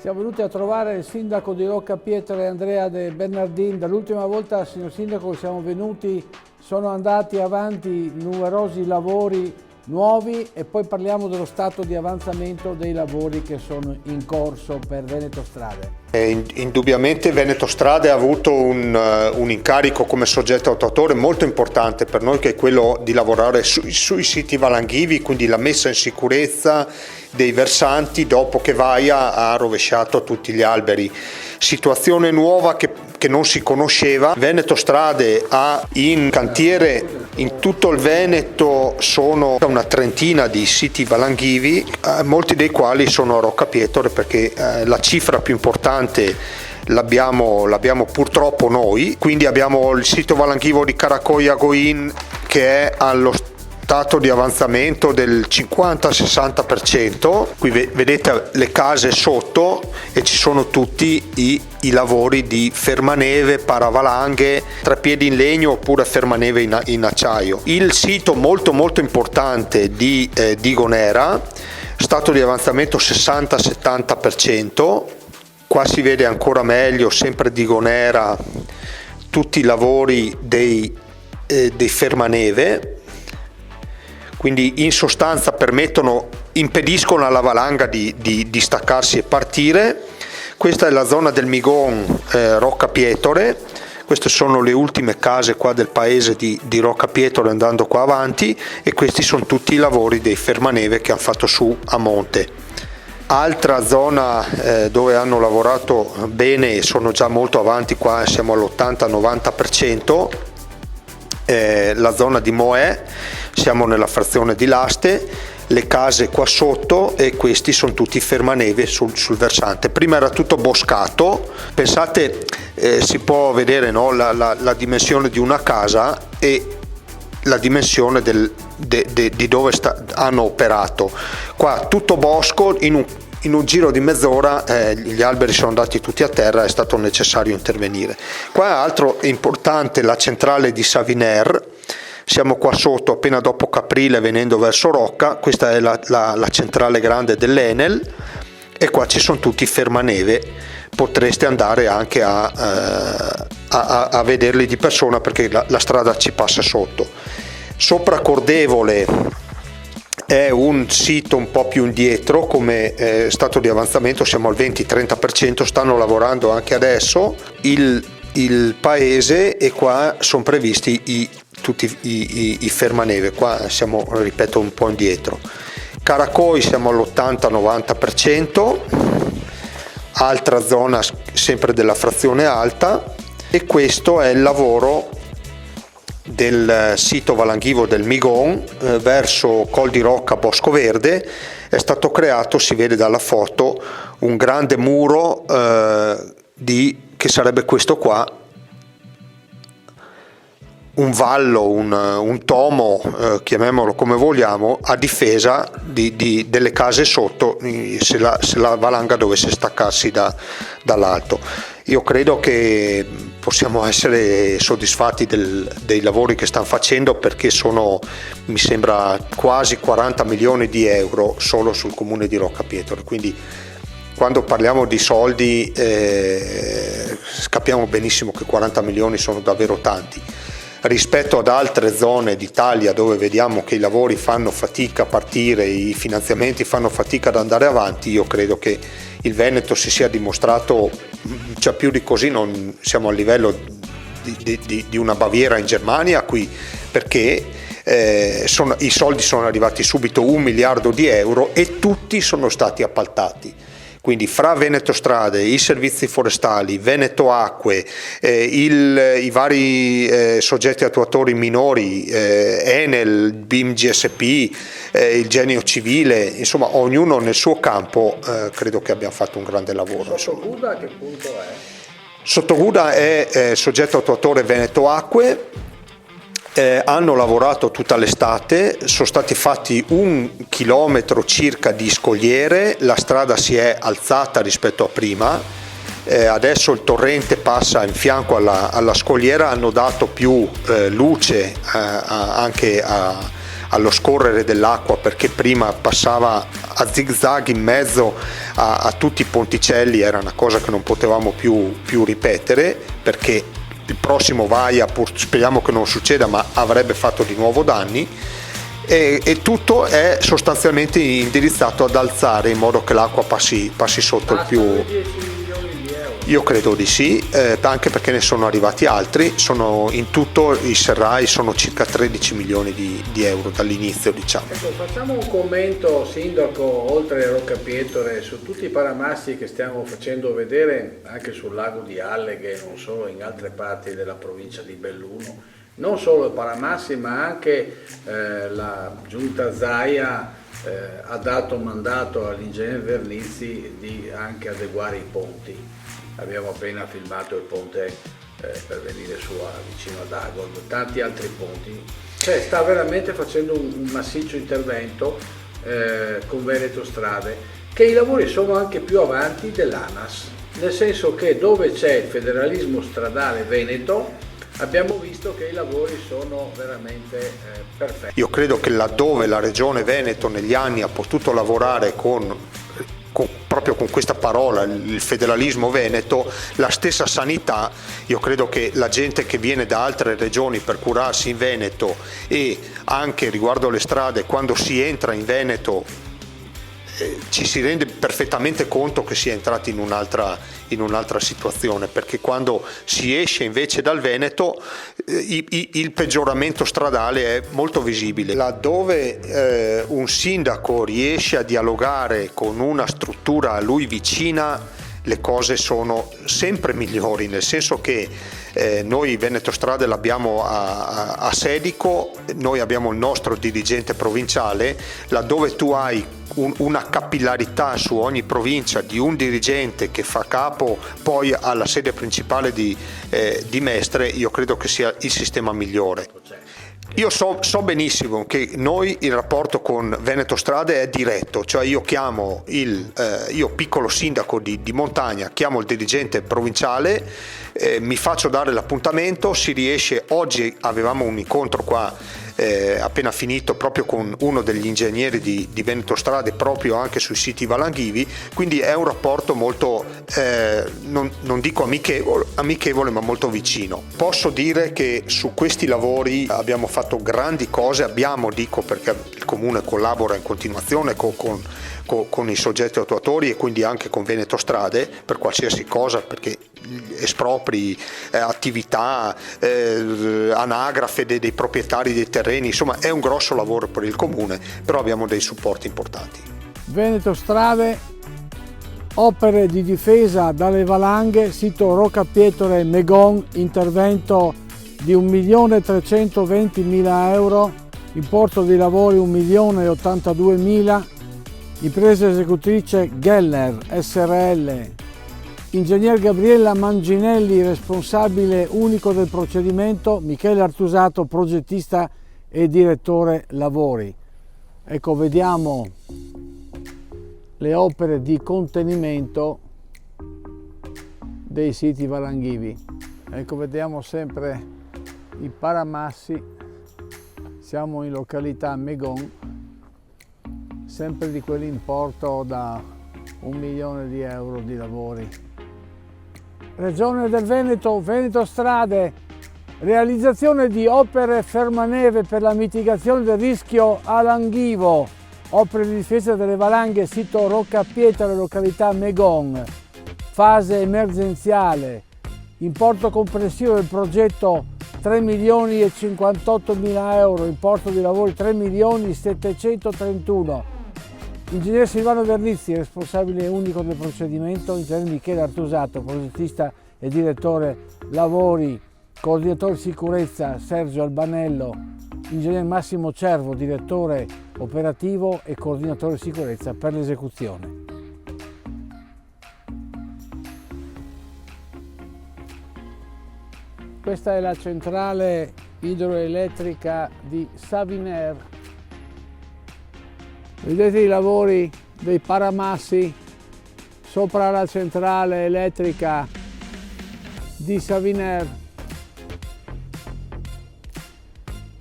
Siamo venuti a trovare il sindaco di Rocca Pietre, Andrea De Bernardin. Dall'ultima volta, signor sindaco, che siamo venuti, sono andati avanti numerosi lavori nuovi e poi parliamo dello stato di avanzamento dei lavori che sono in corso per Veneto Strade. Indubbiamente Veneto Strade ha avuto un incarico come soggetto attuatore molto importante per noi, che è quello di lavorare sui siti valanghivi, quindi la messa in sicurezza dei versanti dopo che Vaia ha rovesciato tutti gli alberi. Situazione nuova che non si conosceva. Veneto Strade ha in cantiere in tutto il Veneto sono una trentina di siti valanghivi, molti dei quali sono a Rocca Pietre, perché la cifra più importante l'abbiamo purtroppo noi. Quindi abbiamo il sito valanghivo di Caracoia Goin, che è allo stato di avanzamento del 50-60%. Qui vedete le case sotto e ci sono tutti i lavori di fermaneve, paravalanghe, treppiedi in legno oppure fermaneve in acciaio. Il sito molto importante di Digonera, stato di avanzamento 60-70%. Qua si vede ancora meglio, sempre Digonera, tutti i lavori dei fermaneve. Quindi in sostanza impediscono alla valanga di staccarsi e partire. Questa è la zona del Migon, Rocca Pietre. Queste sono le ultime case qua del paese di Rocca Pietre, andando qua avanti, e questi sono tutti i lavori dei fermaneve che hanno fatto su a monte. Altra zona dove hanno lavorato bene e sono già molto avanti, qua siamo all'80-90%, la zona di Moè, siamo nella frazione di Laste, le case qua sotto, e questi sono tutti fermaneve sul versante. Prima era tutto boscato, pensate, si può vedere, no, la dimensione di una casa e la dimensione di dove hanno operato. Qua tutto bosco, in un giro di mezz'ora gli alberi sono andati tutti a terra, è stato necessario intervenire. Qua altro importante, la centrale di Saviner. Siamo qua sotto, appena dopo Caprile, venendo verso Rocca. Questa è la centrale grande dell'Enel, e qua ci sono tutti i fermaneve. Potreste andare anche a vederli di persona, perché la strada ci passa sotto. Sopra Cordevole è un sito un po' più indietro come stato di avanzamento, siamo al 20-30%, stanno lavorando anche adesso il paese, e qua sono previsti tutti i fermaneve. Qua siamo, ripeto, un po' indietro. Caracoi siamo all'80-90%, altra zona sempre della frazione alta, e questo è il lavoro del sito valanghivo del Migon verso Col di Rocca, Bosco Verde. È stato creato, si vede dalla foto, un grande muro che sarebbe questo qua, un vallo, un tomo, chiamiamolo come vogliamo, a difesa delle case sotto, se la valanga dovesse staccarsi dall'alto. Io credo che possiamo essere soddisfatti dei lavori che stanno facendo, perché sono, mi sembra, quasi 40 milioni di euro solo sul comune di Rocca Pietre. Quindi quando parliamo di soldi capiamo benissimo che 40 milioni sono davvero tanti. Rispetto ad altre zone d'Italia dove vediamo che i lavori fanno fatica a partire, i finanziamenti fanno fatica ad andare avanti, io credo che il Veneto si sia dimostrato, cioè più di così non siamo a livello di una Baviera in Germania qui, perché i soldi sono arrivati subito, 1 miliardo di euro, e tutti sono stati appaltati. Quindi fra Veneto Strade, i servizi forestali, Veneto Acque, i vari soggetti attuatori minori, Enel, BIM GSP, il Genio Civile, insomma ognuno nel suo campo, credo che abbiamo fatto un grande lavoro. Sottoguda a che punto è? Sottoguda è soggetto attuatore Veneto Acque. Hanno lavorato tutta l'estate, sono stati fatti 1 chilometro circa di scogliere, la strada si è alzata rispetto a prima, adesso il torrente passa in fianco alla scogliera, hanno dato più luce anche allo scorrere dell'acqua, perché prima passava a zigzag in mezzo a tutti i ponticelli, era una cosa che non potevamo più ripetere, perché il prossimo Vaia, speriamo che non succeda, ma avrebbe fatto di nuovo danni. E tutto è sostanzialmente indirizzato ad alzare in modo che l'acqua passi sotto il più. 10 milioni di euro. Io credo di sì, anche perché ne sono arrivati altri. In tutto i serrai sono circa 13 milioni di euro dall'inizio, diciamo. Ecco, facciamo un commento, Sindaco, oltre a Roccapietore, su tutti i paramassi che stiamo facendo vedere anche sul lago di Alleghe, non solo in altre parti della provincia di Belluno. Non solo i paramassi, ma anche la giunta Zaia ha dato mandato all'ingegner Vernizzi di anche adeguare i ponti. Abbiamo appena filmato il ponte per venire su vicino ad Agordo, tanti altri ponti. Cioè sta veramente facendo un massiccio intervento con Veneto Strade, che i lavori sono anche più avanti dell'ANAS, nel senso che dove c'è il federalismo stradale veneto abbiamo visto che i lavori sono veramente perfetti. Io credo che laddove la Regione Veneto negli anni ha potuto lavorare proprio con questa parola, il federalismo veneto, la stessa sanità, io credo che la gente che viene da altre regioni per curarsi in Veneto, e anche riguardo alle strade, quando si entra in Veneto ci si rende perfettamente conto che si è entrati in un'altra situazione, perché quando si esce invece dal Veneto il peggioramento stradale è molto visibile. Laddove un sindaco riesce a dialogare con una struttura a lui vicina, le cose sono sempre migliori, nel senso che noi Veneto Strade l'abbiamo a Sedico, noi abbiamo il nostro dirigente provinciale, laddove tu hai una capillarità su ogni provincia di un dirigente che fa capo poi alla sede principale di Mestre, io credo che sia il sistema migliore. Io so benissimo che noi il rapporto con Veneto Strade è diretto, cioè io chiamo io piccolo sindaco di montagna, chiamo il dirigente provinciale, mi faccio dare l'appuntamento, si riesce. Oggi avevamo un incontro qua appena finito proprio con uno degli ingegneri di Veneto Strade, proprio anche sui siti valanghivi, quindi è un rapporto molto non dico amichevole, ma molto vicino. Posso dire che su questi lavori abbiamo fatto grandi cose, dico perché il comune collabora in continuazione con i soggetti attuatori e quindi anche con Veneto Strade per qualsiasi cosa, perché espropri, attività, anagrafe dei proprietari dei terreni, insomma è un grosso lavoro per il comune, però abbiamo dei supporti importanti. Veneto Strade, opere di difesa dalle valanghe, sito Roccapietore Megon, intervento di 1.320.000 euro, importo dei lavori 1.082.000, impresa esecutrice Geller SRL, ingegner Gabriella Manginelli, responsabile unico del procedimento, Michele Artusato, progettista e direttore lavori. Ecco, vediamo le opere di contenimento dei siti valanghivi. Ecco, vediamo sempre i paramassi, siamo in località Megon, sempre di quell'importo da 1 milione di euro di lavori. Regione del Veneto, Veneto Strade, realizzazione di opere fermaneve per la mitigazione del rischio alanghivo, opere di difesa delle valanghe, sito Roccapietore, località Megon, fase emergenziale, importo complessivo del progetto 3.058.000 euro, importo di lavori 3.731.000. Ingegner Silvano Vernizzi, responsabile unico del procedimento, ingegner Michele Artusato, progettista e direttore lavori, coordinatore sicurezza Sergio Albanello, ingegner Massimo Cervo, direttore operativo e coordinatore sicurezza per l'esecuzione. Questa è la centrale idroelettrica di Saviner. Vedete i lavori dei paramassi sopra la centrale elettrica di Saviner.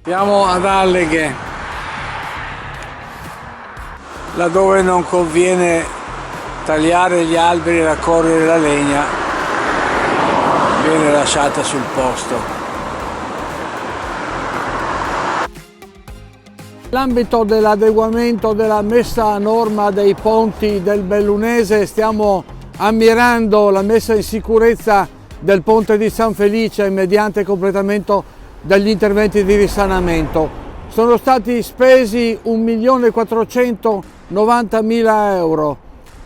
Siamo ad Alleghe, laddove non conviene tagliare gli alberi e raccogliere la legna, viene lasciata sul posto. Nell'ambito dell'adeguamento della messa a norma dei ponti del Bellunese stiamo ammirando la messa in sicurezza del ponte di San Felice mediante completamento degli interventi di risanamento. Sono stati spesi 1.490.000 euro,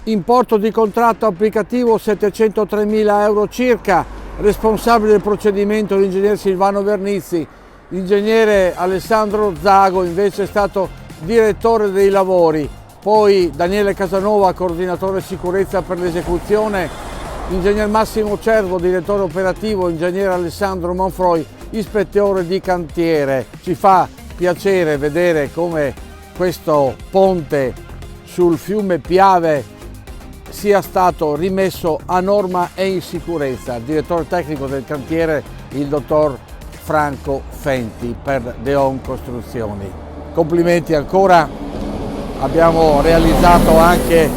importo di contratto applicativo 703.000 euro circa, responsabile del procedimento l'ingegner Silvano Vernizzi. L'ingegnere Alessandro Zago invece è stato direttore dei lavori, poi Daniele Casanova, coordinatore sicurezza per l'esecuzione, ingegner Massimo Cervo, direttore operativo, ingegnere Alessandro Manfroi, ispettore di cantiere. Ci fa piacere vedere come questo ponte sul fiume Piave sia stato rimesso a norma e in sicurezza. Il direttore tecnico del cantiere, il dottor Franco Fenti per Deon Costruzioni. Complimenti ancora, abbiamo realizzato anche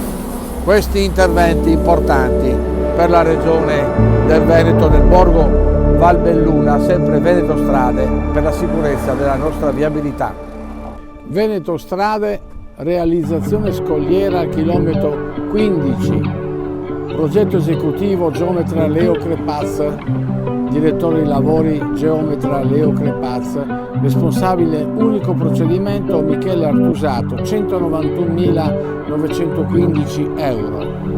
questi interventi importanti per la regione del Veneto, del Borgo Valbelluna, sempre Veneto Strade, per la sicurezza della nostra viabilità. Veneto Strade, realizzazione scogliera al chilometro 15, progetto esecutivo geometra Leo Crepaz, direttore dei lavori geometra Leo Crepaz, responsabile unico procedimento Michele Artusato, 191.915 euro.